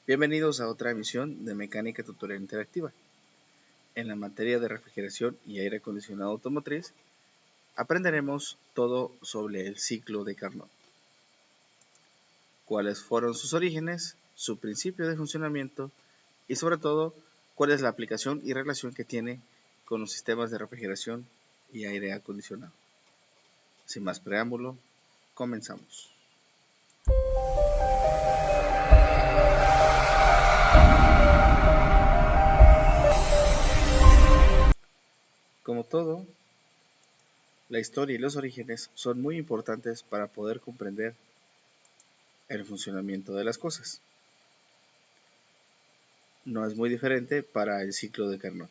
Bienvenidos a otra emisión de Mecánica Tutorial Interactiva. En la materia de refrigeración y aire acondicionado automotriz, aprenderemos todo sobre el ciclo de Carnot. Cuáles fueron sus orígenes, su principio de funcionamiento y sobre todo, cuál es la aplicación y relación que tiene con los sistemas de refrigeración y aire acondicionado. Sin más preámbulo, comenzamos. Como todo, la historia y los orígenes son muy importantes para poder comprender el funcionamiento de las cosas. No es muy diferente para el ciclo de Carnot.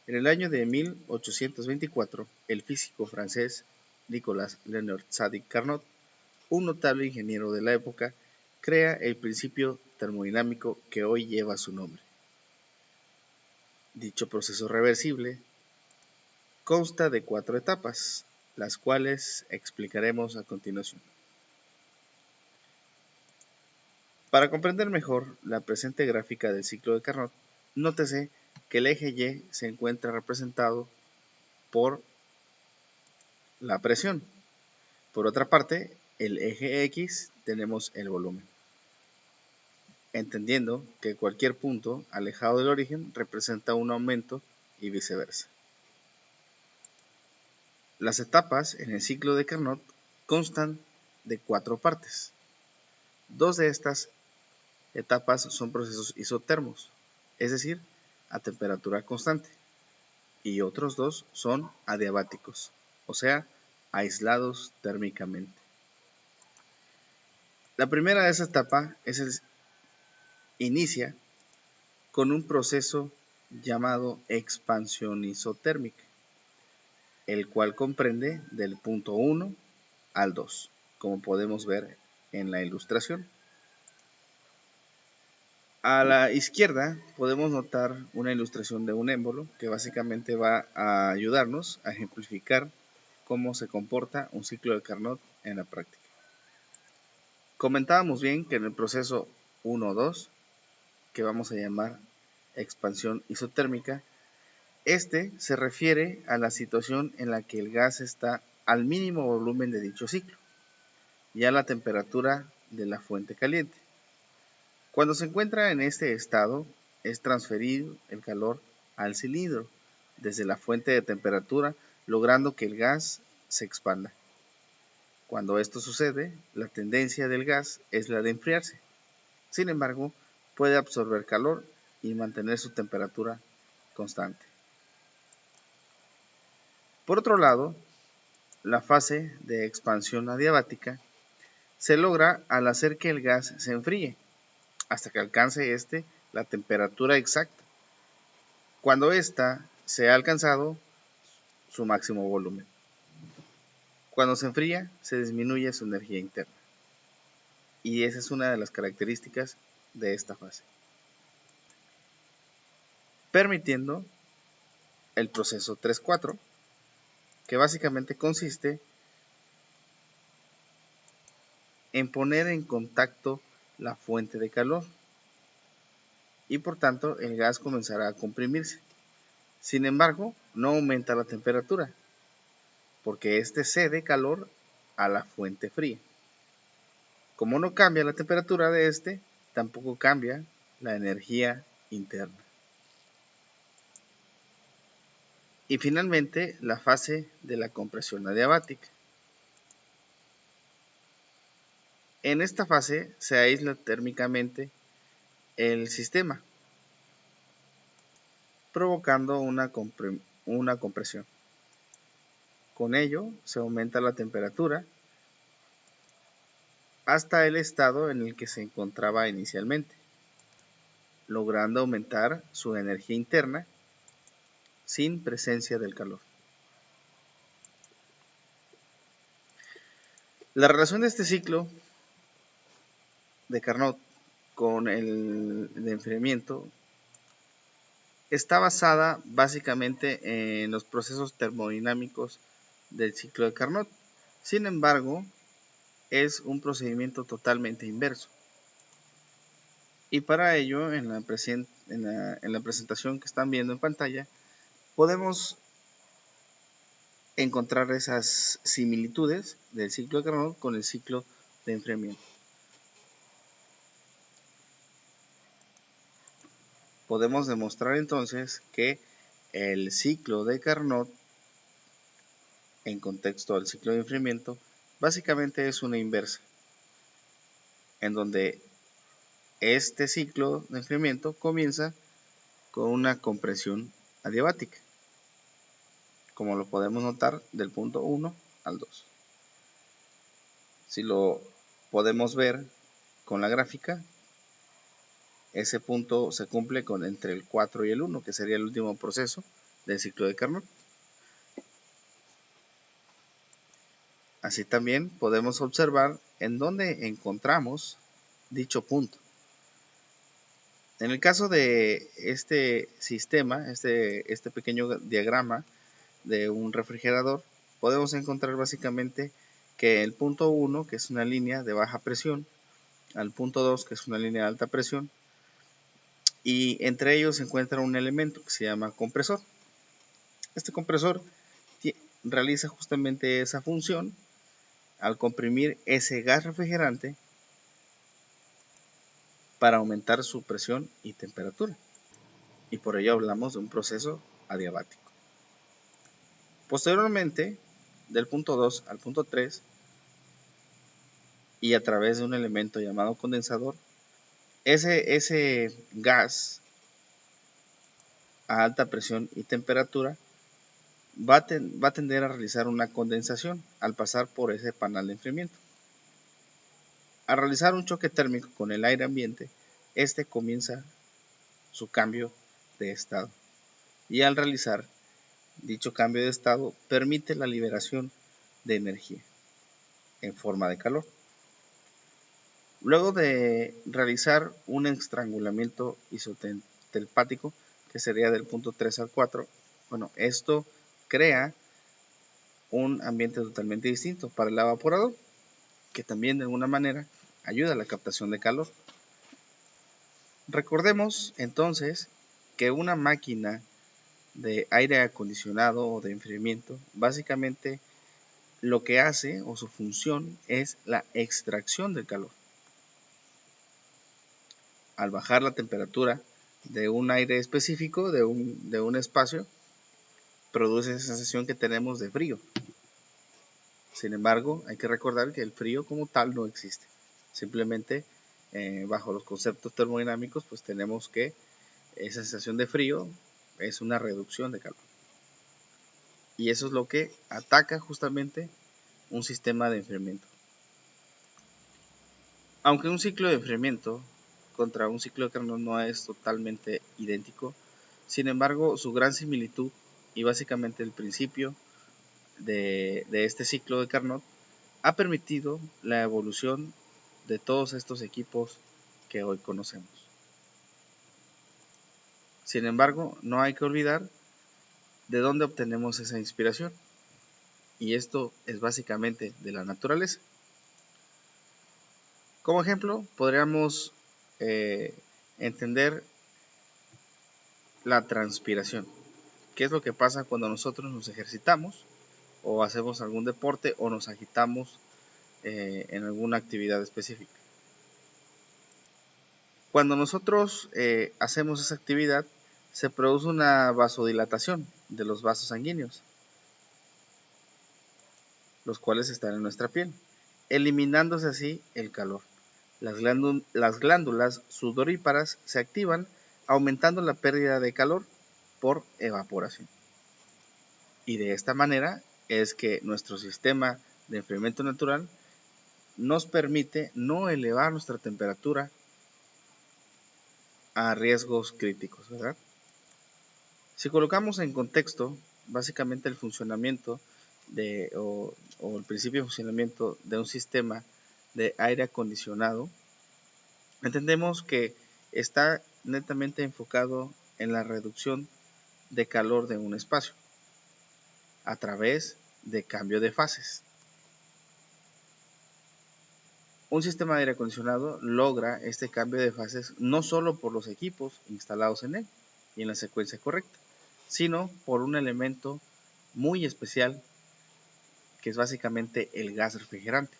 En el año de 1824, el físico francés Nicolas Léonard-Sadi Carnot, un notable ingeniero de la época, crea el principio termodinámico que hoy lleva su nombre. Dicho proceso reversible consta de 4 etapas, las cuales explicaremos a continuación. Para comprender mejor la presente gráfica del ciclo de Carnot, nótese que el eje Y se encuentra representado por la presión. Por otra parte, el eje X tenemos el volumen, entendiendo que cualquier punto alejado del origen representa un aumento y viceversa. Las etapas en el ciclo de Carnot constan de 4 partes. 2 de estas etapas son procesos isotermos, es decir, a temperatura constante, y otros 2 son adiabáticos, o sea, aislados térmicamente. La primera de esa etapa inicia con un proceso llamado expansión isotérmica, el cual comprende del punto 1 al 2, como podemos ver en la ilustración. A la izquierda podemos notar una ilustración de un émbolo que básicamente va a ayudarnos a ejemplificar cómo se comporta un ciclo de Carnot en la práctica. Comentábamos bien que en el proceso 1-2, que vamos a llamar expansión isotérmica, este se refiere a la situación en la que el gas está al mínimo volumen de dicho ciclo y a la temperatura de la fuente caliente. Cuando se encuentra en este estado, es transferido el calor al cilindro desde la fuente de temperatura, logrando que el gas se expanda. Cuando esto sucede, la tendencia del gas es la de enfriarse. Sin embargo, puede absorber calor y mantener su temperatura constante. Por otro lado, la fase de expansión adiabática se logra al hacer que el gas se enfríe hasta que alcance la temperatura exacta, cuando ésta se ha alcanzado su máximo volumen. Cuando se enfría, se disminuye su energía interna. Y esa es una de las características de esta fase, permitiendo el proceso 3-4, que básicamente consiste en poner en contacto la fuente de calor y por tanto el gas comenzará a comprimirse. Sin embargo, no aumenta la temperatura porque este cede calor a la fuente fría. Como no cambia la temperatura de tampoco cambia la energía interna. Y finalmente, la fase de la compresión adiabática. En esta fase se aísla térmicamente el sistema, provocando una compresión. Con ello, se aumenta la temperatura hasta el estado en el que se encontraba inicialmente, logrando aumentar su energía interna sin presencia del calor. La relación de este ciclo de Carnot con el de enfriamiento está basada básicamente en los procesos termodinámicos del ciclo de Carnot. Sin embargo, es un procedimiento totalmente inverso. Y para ello, en la presentación que están viendo en pantalla, podemos encontrar esas similitudes del ciclo de Carnot con el ciclo de enfriamiento. Podemos demostrar entonces que el ciclo de Carnot, en contexto al ciclo de enfriamiento, básicamente es una inversa, en donde este ciclo de enfriamiento comienza con una compresión adiabática, como lo podemos notar del punto 1 al 2. Si lo podemos ver con la gráfica, ese punto se cumple con entre el 4 y el 1, que sería el último proceso del ciclo de Carnot. Así también podemos observar en dónde encontramos dicho punto. En el caso de este sistema, este pequeño diagrama de un refrigerador, podemos encontrar básicamente que el punto 1, que es una línea de baja presión, al punto 2, que es una línea de alta presión, y entre ellos se encuentra un elemento que se llama compresor. Este compresor realiza justamente esa función al comprimir ese gas refrigerante para aumentar su presión y temperatura. Y por ello hablamos de un proceso adiabático. Posteriormente, del punto 2 al punto 3, y a través de un elemento llamado condensador, ese gas a alta presión y temperatura va a tender a realizar una condensación al pasar por ese panel de enfriamiento. Al realizar un choque térmico con el aire ambiente, este comienza su cambio de estado. Y al realizar dicho cambio de estado, permite la liberación de energía en forma de calor. Luego de realizar un estrangulamiento isotelpático, que sería del punto 3 al 4, bueno, esto crea un ambiente totalmente distinto para el evaporador, que también de alguna manera ayuda a la captación de calor. Recordemos entonces que una máquina de aire acondicionado o de enfriamiento básicamente lo que hace o su función es la extracción del calor. Al bajar la temperatura de un aire específico, de un espacio, produce esa sensación que tenemos de frío. Sin embargo, hay que recordar que el frío como tal no existe. Simplemente, bajo los conceptos termodinámicos, pues tenemos que esa sensación de frío es una reducción de calor. Y eso es lo que ataca justamente un sistema de enfriamiento. Aunque un ciclo de enfriamiento contra un ciclo de Carnot no es totalmente idéntico, sin embargo su gran similitud y básicamente el principio de este ciclo de Carnot ha permitido la evolución de todos estos equipos que hoy conocemos. Sin embargo, no hay que olvidar de dónde obtenemos esa inspiración, y esto es básicamente de la naturaleza. Como ejemplo, podríamos entender la transpiración. ¿Qué es lo que pasa cuando nosotros nos ejercitamos o hacemos algún deporte o nos agitamos en alguna actividad específica? Cuando nosotros hacemos esa actividad, se produce una vasodilatación de los vasos sanguíneos, los cuales están en nuestra piel, eliminándose así el calor. Las glándulas sudoríparas se activan, aumentando la pérdida de calor por evaporación. Y de esta manera es que nuestro sistema de enfriamiento natural nos permite no elevar nuestra temperatura a riesgos críticos, ¿verdad? Si colocamos en contexto básicamente el funcionamiento o el principio de funcionamiento de un sistema de aire acondicionado, entendemos que está netamente enfocado en la reducción de calor de un espacio a través de cambio de fases. Un sistema de aire acondicionado logra este cambio de fases no solo por los equipos instalados en él y en la secuencia correcta, sino por un elemento muy especial que es básicamente el gas refrigerante.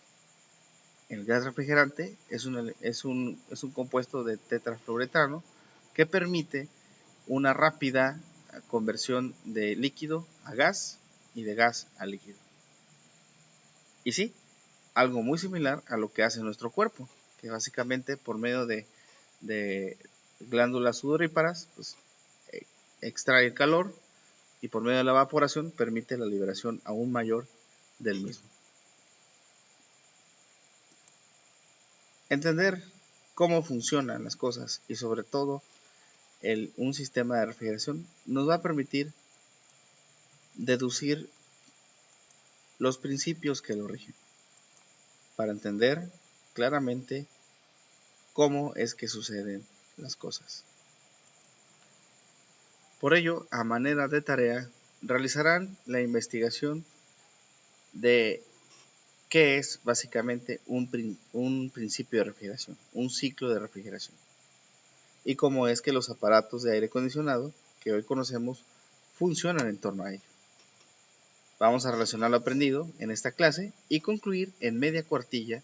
El gas refrigerante es un compuesto de tetrafluoretano que permite una rápida conversión de líquido a gas y de gas a líquido. Y sí, algo muy similar a lo que hace nuestro cuerpo, que básicamente por medio de glándulas sudoríparas pues, extrae el calor y por medio de la evaporación permite la liberación aún mayor del mismo. Entender cómo funcionan las cosas y sobre todo un sistema de refrigeración nos va a permitir deducir los principios que lo rigen para entender claramente cómo es que suceden las cosas. Por ello, a manera de tarea, realizarán la investigación de qué es básicamente un principio de refrigeración, un ciclo de refrigeración, y cómo es que los aparatos de aire acondicionado que hoy conocemos funcionan en torno a ello. Vamos a relacionar lo aprendido en esta clase y concluir en media cuartilla,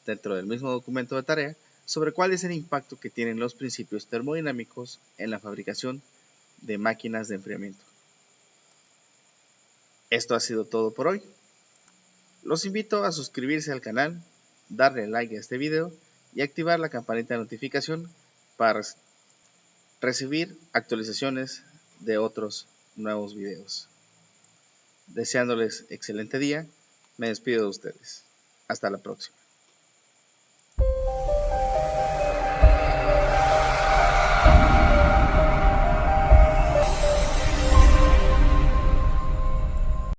dentro del mismo documento de tarea, sobre cuál es el impacto que tienen los principios termodinámicos en la fabricación de máquinas de enfriamiento. Esto ha sido todo por hoy. Los invito a suscribirse al canal, darle like a este video y activar la campanita de notificación para recibir actualizaciones de otros nuevos videos. Deseándoles excelente día, me despido de ustedes. Hasta la próxima.